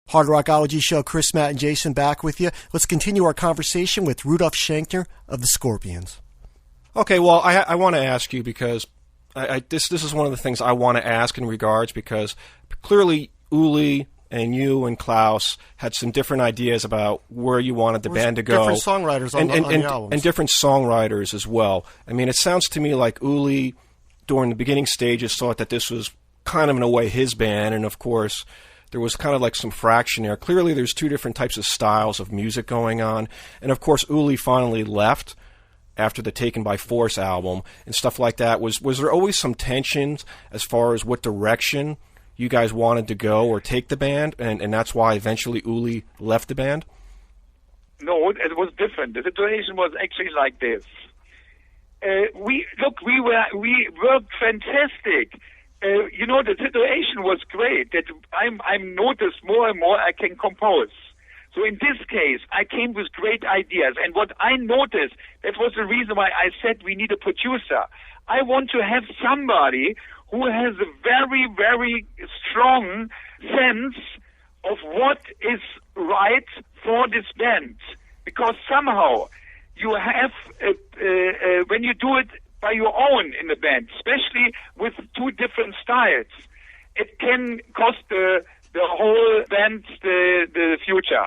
Hard Rockology Show, Chris, Matt, and Jason back with you. Let's continue our conversation with Rudolf Schenker of the Scorpions. Okay, well, I want to ask you because this is one of the things I want to ask in regards because clearly Uli and you and Klaus had some different ideas about where you wanted the band to go. Different songwriters on the albums. And different songwriters as well. I mean, it sounds to me like Uli, during the beginning stages, thought that this was kind of, in a way, his band, and of course there was kind of like some fraction there. Clearly there's two different types of styles of music going on. And of course Uli finally left after the Taken by Force album and stuff like that. Was there always some tensions as far as what direction you guys wanted to go or take the band, and that's why eventually Uli left the band? No, it was different. The situation was actually like this. We worked fantastic. The situation was great. That I'm noticed more and more I can compose. So in this case, I came with great ideas. And what I noticed, that was the reason why I said we need a producer. I want to have somebody who has a very, very strong sense of what is right for this band. Because somehow you have, when you do it by your own in the band, especially with two different styles, it can cost the whole band the future.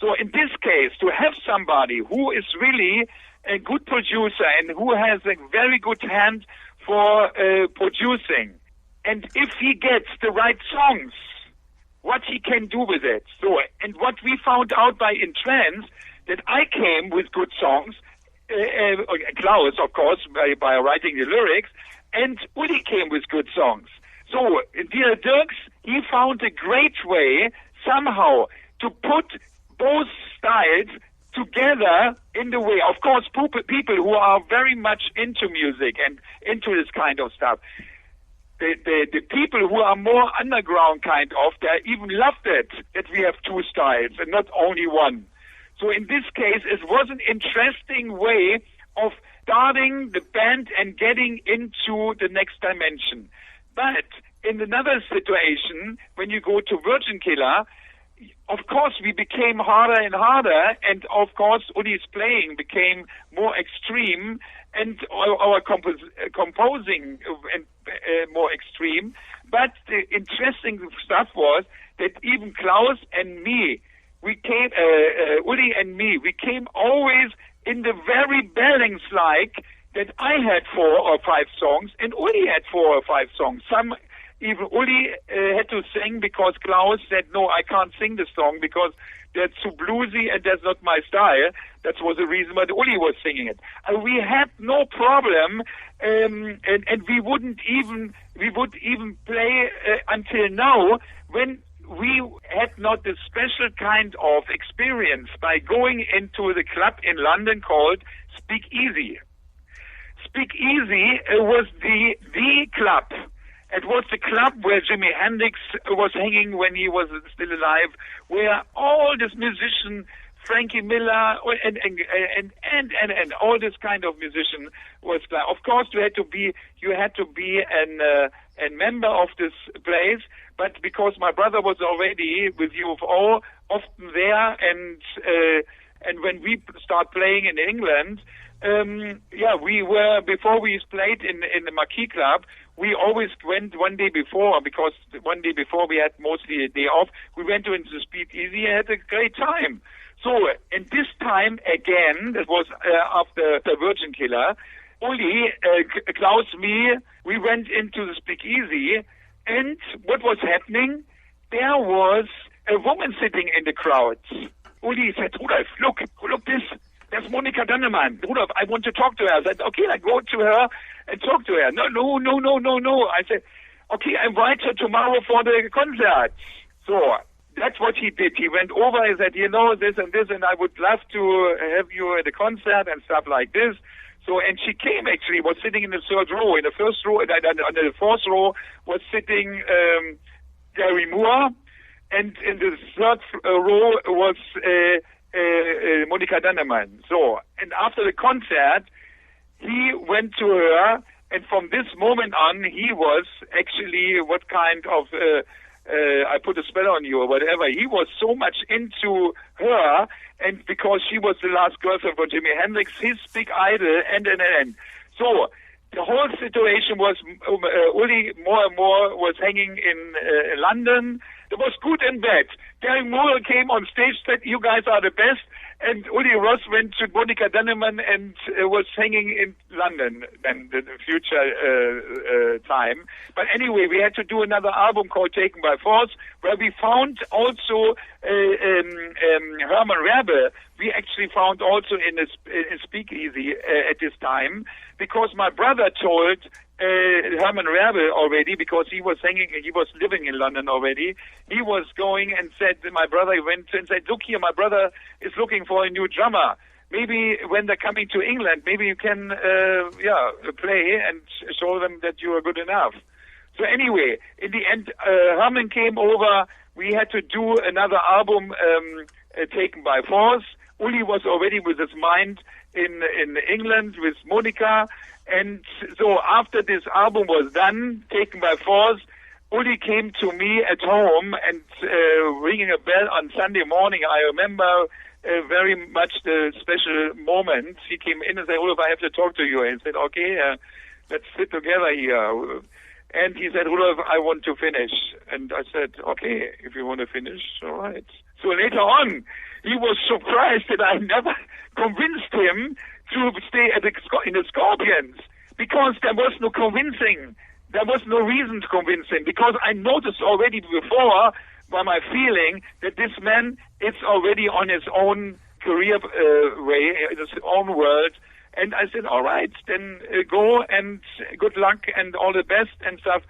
So in this case, to have somebody who is really a good producer and who has a very good hand for producing, and if he gets the right songs, what he can do with it. So, and what we found out by In Trance, that I came with good songs, Klaus, of course, by writing the lyrics, and Uli came with good songs. So, Dierks, he found a great way somehow to put both styles together in the way. Of course, people who are very much into music and into this kind of stuff, the people who are more underground kind of, they even loved it, that we have two styles and not only one. So in this case, it was an interesting way of starting the band and getting into the next dimension. But in another situation, when you go to Virgin Killer, of course we became harder and harder, and of course Uli's playing became more extreme, and our composing more extreme. But the interesting stuff was that even Klaus and me, we came, Uli and me, we came always in the very balance-like that I had 4 or 5 songs and Uli had 4 or 5 songs. Even Uli had to sing because Klaus said, no, I can't sing the song because that's too bluesy and that's not my style. That was the reason why Uli was singing it. We had no problem, and we would even play until now when we had not this special kind of experience by going into the club in London called Speak Easy. Speak Easy was the club. It was the club where Jimi Hendrix was hanging when he was still alive, where all this musician, Frankie Miller, and all this kind of musician was there. Of course, you had to be a member of this place, but because my brother was already with UFO often there, and when we start playing in England, we were, before we played in the Marquis Club, we always went one day before, because one day before we had mostly a day off, we went into Speak Easy and had a great time. So, and this time again, that was after the Virgin Killer, Uli, Klaus, me, we went into the Speak Easy, and what was happening? There was a woman sitting in the crowd. Uli said, Rudolf, look this. That's Monika Dannemann. Rudolf, I want to talk to her. I said, okay, I go to her and talk to her. No. I said, okay, I invite her tomorrow for the concert. So that's what he did. He went over and said, this and this, and I would love to have you at the concert and stuff like this. So, and she came actually, was sitting in the third row. In the first row, and the fourth row was sitting Gary Moore, and in the third row was Monika Dannemann. So, and after the concert, he went to her, and from this moment on, he was actually what kind of I put a spell on you or whatever. He was so much into her, and because she was the last girlfriend for Jimi Hendrix, his big idol, and. So the whole situation was Uli more and more was hanging in London. It was good and bad. Gary Moore came on stage, said, "You guys are the best." And Uli Roth went to Monica Dannemann and was hanging in London then the future time. But anyway, we had to do another album called Taken by Force, where we found also Herman Werbe. We actually found also in a speakeasy at this time, because my brother told Herman Werbe already, because he was living in London already. He was going and said, my brother went and said, "Look here, my brother is looking for a new drummer. Maybe when they're coming to England, maybe you can, play and show them that you are good enough." So anyway, in the end, Herman came over. We had to do another album, Taken by Force. Uli was already with his mind in England with Monica. And so after this album was done, Taken by Force, Uli came to me at home and ringing a bell on Sunday morning. I remember very much the special moment. He came in and said, "Rudolf, I have to talk to you." And I said, "Okay, let's sit together here." And he said, "Rudolf, I want to finish." And I said, "Okay, if you want to finish, all right." So later on, he was surprised that I never convinced him to stay in the Scorpions, because there was no convincing. There was no reason to convince him, because I noticed already before by my feeling that this man is already on his own career way, in his own world. And I said, "All right, then go and good luck and all the best and stuff."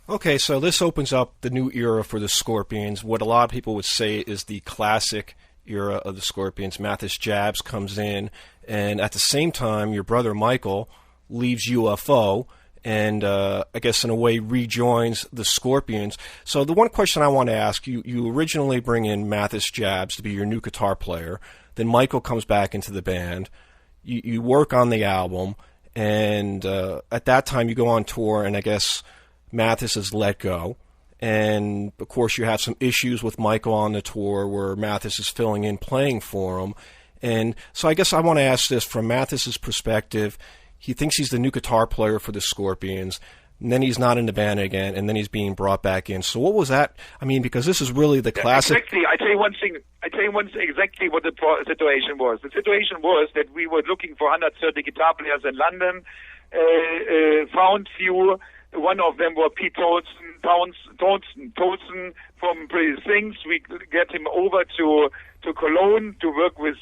Okay, so this opens up the new era for the Scorpions. What a lot of people would say is the classic era of the Scorpions. Mattias Jabs comes in, and at the same time, your brother Michael leaves UFO and, I guess in a way, rejoins the Scorpions. So the one question I want to ask, you originally bring in Mattias Jabs to be your new guitar player. Then Michael comes back into the band. You work on the album, and at that time you go on tour, and I guess Mattias is let go. And, of course, you have some issues with Michael on the tour where Mattias is filling in, playing for him. And so I guess I want to ask this from Mattias's perspective. He thinks he's the new guitar player for the Scorpions, and then he's not in the band again, and then he's being brought back in. So what was that? I mean, because this is really the classic... Exactly. I tell you one thing exactly what the situation was. The situation was that we were looking for 130 guitar players in London, found few. One of them was Pete Tolson from Pretty Things. We get him over to Cologne to work with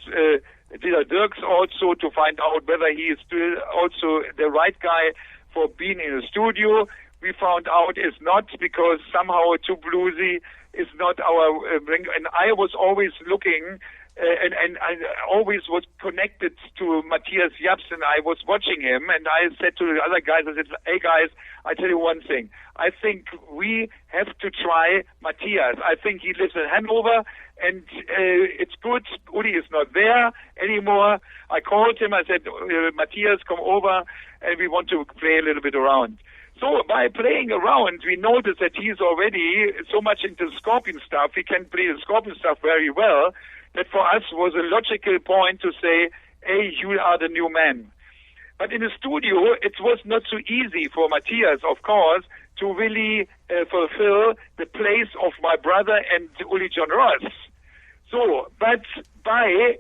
Dierks also, to find out whether he is still also the right guy for being in the studio. We found out it's not, because somehow too bluesy is not our and I was always looking and I always was connected to Matthias Jepsen. I was watching him, and I said to the other guys, I said, "Hey guys, I tell you one thing. I think we have to try Matthias. I think he lives in Hanover, and it's good. Uli is not there anymore." I called him. I said, "Matthias, come over, and we want to play a little bit around." So by playing around, we noticed that he's already so much into Scorpion stuff. He can play the Scorpion stuff very well. That for us was a logical point to say, "Hey, you are the new man." But in the studio, it was not so easy for Matthias, of course, to really fulfill the place of my brother and Uli Jon Roth. So, but by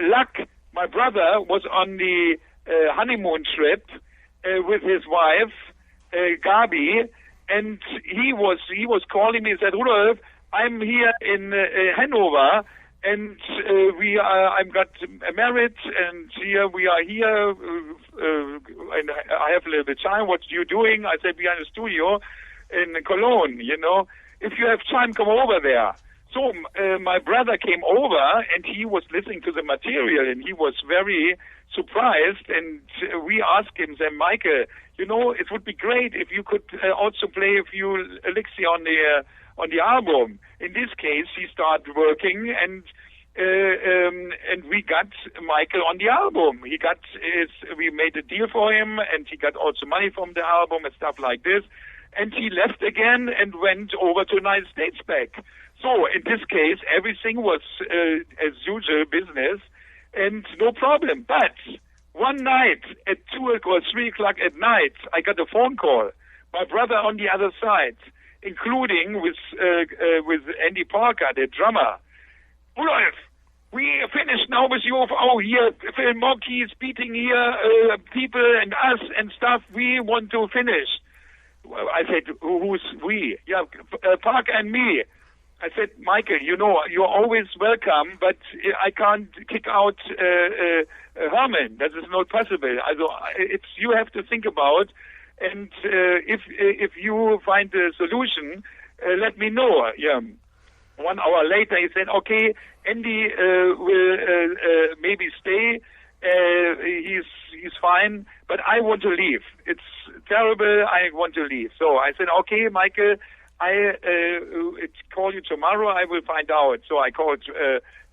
luck, my brother was on the honeymoon trip with his wife, Gabi, and he was calling me and said, "Rudolf, I'm here in Hanover, and I'm got married, and we are here, and I have a little bit of time. What are you doing?" I said, "We are in the studio in Cologne, If you have time, come over there." So my brother came over, and he was listening to the material, and he was very surprised, and we asked him, then, "Michael, it would be great if you could also play a few licks on the album." In this case, he started working, and we got Michael on the album. We made a deal for him, and he got also money from the album and stuff like this. and he left again and went over to United States back. So in this case, everything was as usual business, and no problem. But one night at 2 or 3 o'clock at night, I got a phone call. My brother on the other side, including with Andy Parker, the drummer. Rudolf, we finished now with UFO here. Phil Monkey is beating here people and us and stuff. We want to finish. I said, who's we? Yeah, Parker and me. I said, Michael, you know, you're always welcome, but I can't kick out Herman. That is not possible. Also, you have to think about, and if you find a solution, let me know. Yeah. 1 hour later, he said, okay, Andy will maybe stay. He's fine, but I want to leave. It's terrible. I want to leave. So I said, okay, Michael, I call you tomorrow. I will find out. So I called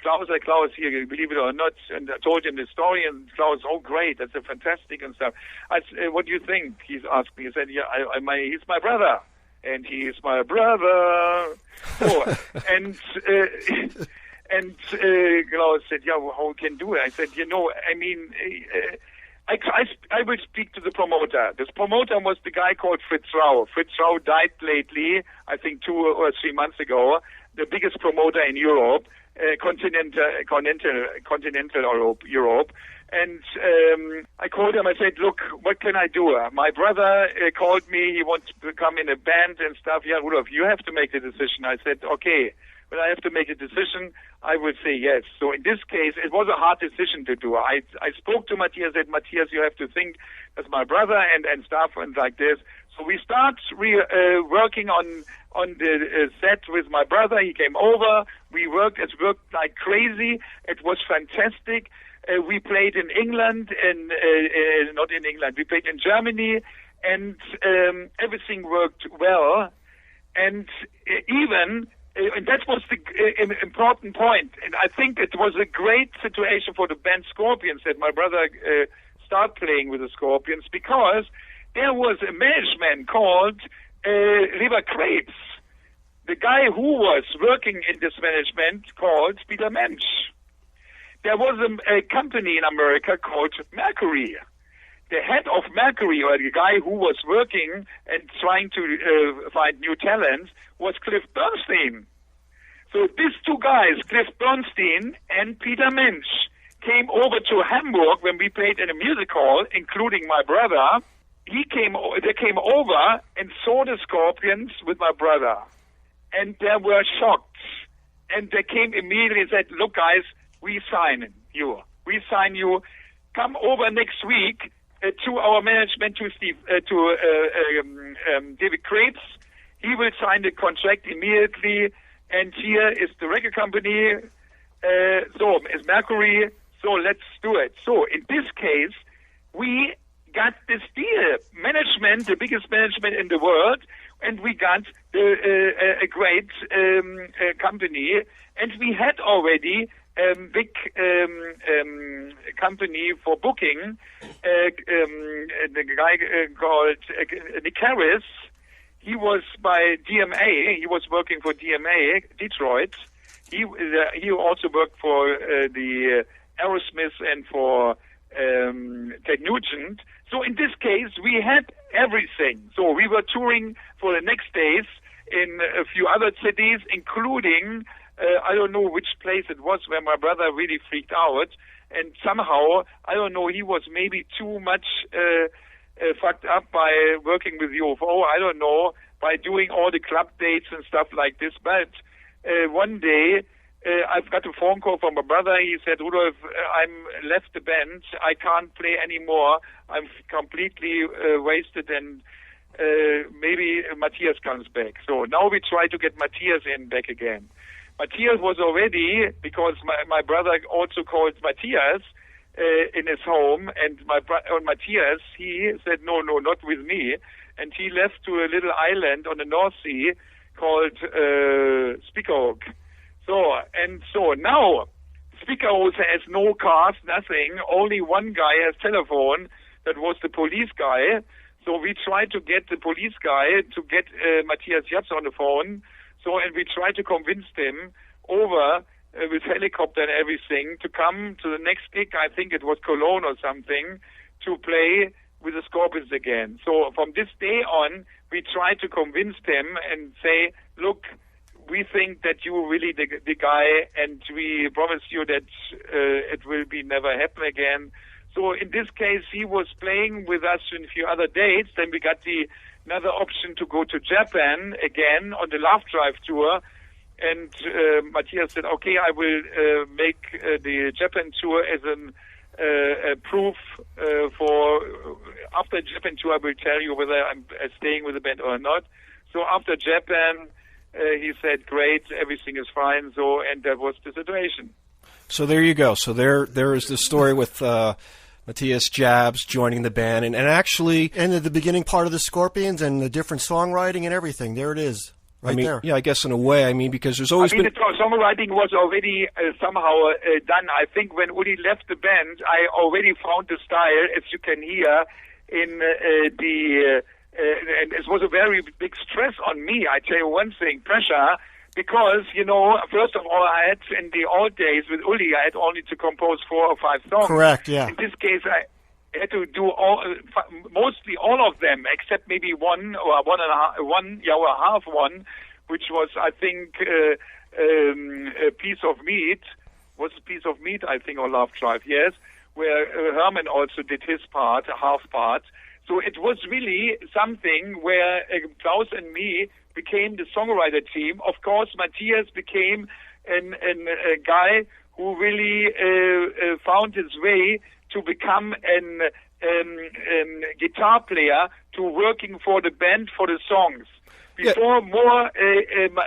Klaus. Klaus here, believe it or not, and I told him the story. And Klaus, oh great, that's a fantastic and stuff. I said, what do you think? He's asked me. He said, yeah, he's my brother, and he is my brother. So and Klaus said, yeah, well, how we can do it? I said, you know, I mean. I will speak to the promoter. This promoter was the guy called Fritz Rau. Fritz Rau died lately, I think 2 or 3 months ago, the biggest promoter in Europe, continental Europe. And I called him, I said, look, what can I do? My brother called me, he wants to come in a band and stuff. Yeah, Rudolf, you have to make the decision. I said, okay. But I have to make a decision, I would say yes. So in this case, it was a hard decision to do. I spoke to Matthias, said, Matthias, you have to think as my brother and stuff and like this. So we start working on the set with my brother. He came over. We worked like crazy. It was fantastic. We played in England and not in England. We played in Germany, and everything worked well. And and that was the important point. And I think it was a great situation for the band Scorpions that my brother started playing with the Scorpions, because there was a management called River Krebs. The guy who was working in this management called Peter Mensch. There was a company in America called Mercury. The head of Mercury, or the guy who was working and trying to find new talents, was Cliff Bernstein. So these two guys, Cliff Bernstein and Peter Mensch, came over to Hamburg when we played in a music hall, including my brother. They came over and saw the Scorpions with my brother, and they were shocked. And they came immediately and said, look guys, we sign you. Come over next week to our management, to David Krebs. He will sign the contract immediately, and here is the record company, so is Mercury, so let's do it. So in this case, we got this deal. Management, the biggest management in the world, and we got a great company, and we had already big company for booking, the guy called Nick Harris. He was by DMA. He was working for DMA, Detroit. He also worked for the Aerosmith and for Ted Nugent. So in this case, we had everything. So we were touring for the next days in a few other cities, including, I don't know which place it was, where my brother really freaked out. And somehow, I don't know, he was maybe too much fucked up by working with UFO, I don't know, by doing all the club dates and stuff like this. But one day, I've got a phone call from my brother. He said, Rudolf, I'm left the band. I can't play anymore. I'm completely wasted, and maybe Matthias comes back. So now we try to get Matthias back again. Matthias was already, because my brother also called Matthias in his home, and Matthias, he said, no, not with me, and he left to a little island on the North Sea called Spiekeroog. So now Spiekeroog has no cars, nothing, only one guy has telephone, that was the police guy. So we tried to get the police guy to get Matthias Jabs on the phone. So, and we tried to convince him over with helicopter and everything to come to the next gig. I think it was Cologne or something, to play with the Scorpions again. So from this day on, we tried to convince them and say, look, we think that you are really the guy, and we promise you that it will be never happen again. So in this case, he was playing with us in a few other dates. Then we got another option to go to Japan again on the Love Drive tour. And Matthias said, okay, I will make the Japan tour as a proof for after Japan tour. I will tell you whether I'm staying with the band or not. So after Japan, he said, great, everything is fine. So, and that was the situation. So there you go. So there is the story with Mattias Jabs joining the band, and actually... And at the beginning part of the Scorpions and the different songwriting and everything. There it is. Right there. Yeah, I guess in a way, because there's always been... the songwriting was already somehow done. I think when Uli left the band, I already found the style, as you can hear, in and it was a very big stress on me. I tell you one thing, pressure, because, first of all, I had, in the old days with Uli, I had only to compose 4 or 5 songs. Correct, yeah. In this case, I had to do mostly all of them, except maybe one or half one, which was, I think, a piece of meat. Was a piece of meat, I think, or Love Drive, yes, where Herman also did his part, a half part. So it was really something where Klaus and me became the songwriter team. Of course, Matthias became a guy who really found his way to become a guitar player, to working for the band for the songs. Before,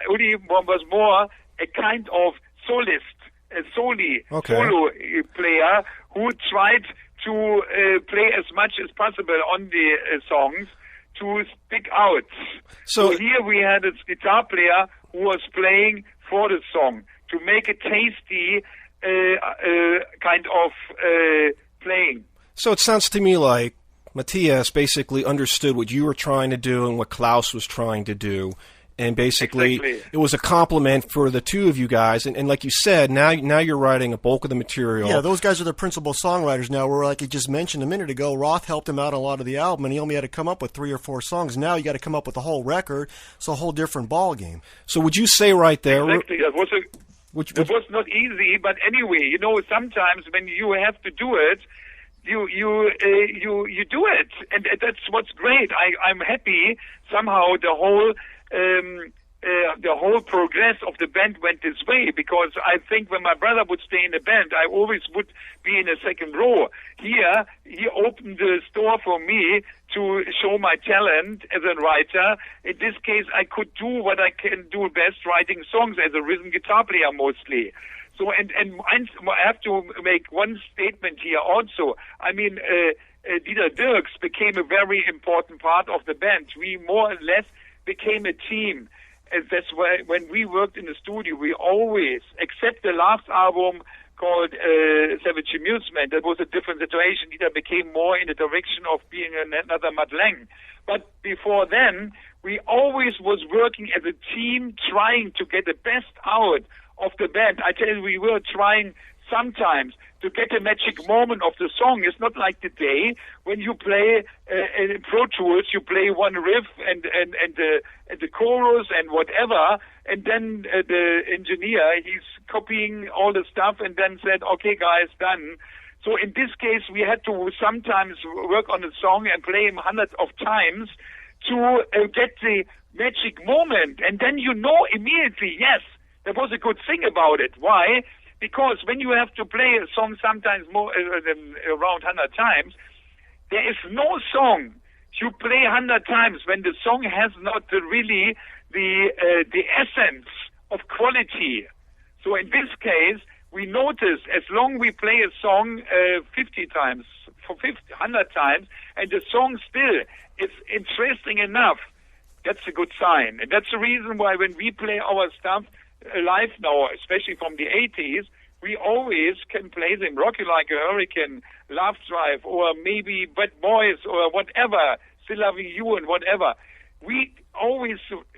Uli was more a kind of solist, a solo player who tried to play as much as possible on the songs to stick out. So here we had a guitar player who was playing for the song to make a tasty kind of playing. So it sounds to me like Matthias basically understood what you were trying to do and what Klaus was trying to do. And basically, It was a compliment for the two of you guys. And like you said, now you're writing a bulk of the material. Yeah, those guys are the principal songwriters now, where, like you just mentioned a minute ago, Roth helped him out a lot of the album, and he only had to come up with 3 or 4 songs. Now you got to come up with the whole record. It's a whole different ball game. So would you say right there... Exactly. It was not easy, but anyway, sometimes when you have to do it, you do it. And that's what's great. I'm happy somehow the whole progress of the band went this way, because I think when my brother would stay in the band, I always would be in the second row. Here, he opened the door for me to show my talent as a writer. In this case, I could do what I can do best, writing songs as a rhythm guitar player mostly. So, and I have to make one statement here also. Dierks became a very important part of the band. We more or less became a team. And that's why when we worked in the studio, we always, except the last album called Savage Amusement, that was a different situation. Dieter became more in the direction of being another Matt Lang. But before then, we always was working as a team, trying to get the best out of the band. I tell you, we were trying sometimes to get a magic moment of the song. It's not like today when you play in Pro Tools, you play one riff and the chorus and whatever, and then the engineer, he's copying all the stuff and then said, okay guys, done. So in this case, we had to sometimes work on a song and play him hundreds of times to get the magic moment. And then immediately, yes, there was a good thing about it. Why? Because when you have to play a song sometimes more than around 100 times, there is no song you play 100 times when the song has not really the essence of quality. So in this case, we notice as long we play a song 50 times, 100 times, and the song still is interesting enough, that's a good sign. And that's the reason why when we play our stuff live now, especially from the 80s, we always can play them Rocky Like a Hurricane, Love Drive, or maybe Bad Boys, or whatever, Still Loving You and whatever. We always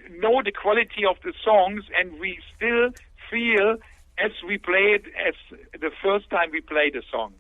know the quality of the songs, and we still feel as we play it as the first time we play the song.